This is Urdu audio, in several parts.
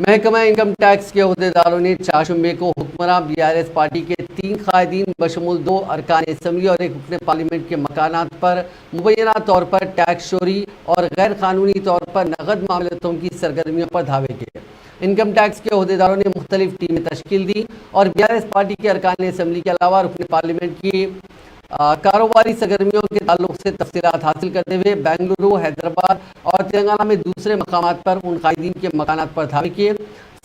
محکمہ انکم ٹیکس کے عہدیداروں نے چاشمبے کو حکمراں BRS پارٹی کے 3 قائدین بشمول 2 ارکان اسمبلی اور 1 رکن پارلیمنٹ کے مکانات پر مبینہ طور پر ٹیکس چوری اور غیر قانونی طور پر نقد معاملاتوں کی سرگرمیوں پر دھاوے کیے۔ انکم ٹیکس کے عہدیداروں نے مختلف ٹیمیں تشکیل دی اور BRS پارٹی کے ارکان اسمبلی کے علاوہ رکن پارلیمنٹ کی کاروباری سرگرمیوں کے تعلق سے تفصیلات حاصل کرتے ہوئے بنگلورو، حیدرآباد اور تلنگانہ میں دوسرے مقامات پر ان قائدین کے مکانات پر دھاوے کیے۔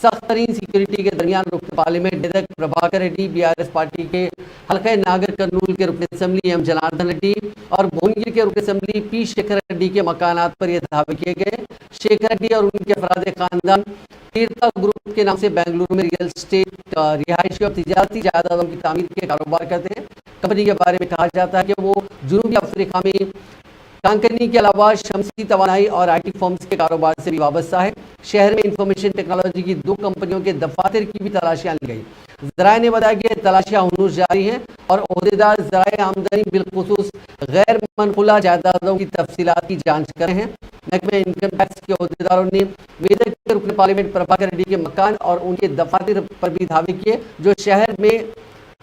سخت ترین سیکیورٹی کے درمیان رکن پارلیمنٹ ڈیدک پربھاکر ریڈی، BRS پارٹی کے حلقہ ناگر کرنول کے رکن اسمبلی M جناردن ریڈی اور بھونگیر کے رکن اسمبلی P شیکھر ریڈی کے مکانات پر یہ دھاوے کیے گئے۔ شیکھر ریڈی اور ان کے افراد خاندان تیرتھا گروپ کے نام سے بنگلورو میں ریئل اسٹیٹ، رہائشی اور تجارتی جائیدادوں کی تعمیر کے کاروبار کرتے ہیں۔ کمپنی کے بارے میں کہا جاتا ہے کہ وہ جنوبی افریقہ میں کانکنی کے علاوہ شمسی توانائی اور IT فرمز کے کاروبار سے بھی وابستہ ہے۔ شہر میں انفارمیشن ٹیکنالوجی کی 2 کمپنیوں کے دفاتر کی بھی تلاشیاں لی گئی۔ ذرائع نے بتایا کہ تلاشیاں ہنوز جاری ہیں اور عہدیدار ذرائع آمدنی بالخصوص غیر منقولہ جائیدادوں کی تفصیلات کی جانچ کر رہے ہیں۔ محکمہ انکم ٹیکس کے عہدیداروں نے ویدک کے رکن پارلیمنٹ پربھاکر ریڈی کے مکان اور ان کے دفاتر پر بھی دھاوے کیے، جو شہر میں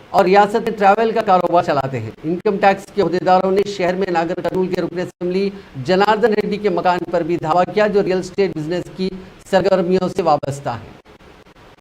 اور ریاست میں ٹریول کا کاروبار چلاتے ہیں۔ انکم ٹیکس کے عہدیداروں نے شہر میں ناگر کرنول کے رکن اسمبلی جناردن ریڈی کے مکان پر بھی دھاوا کیا، جو ریئل اسٹیٹ بزنس کی سرگرمیوں سے وابستہ ہیں۔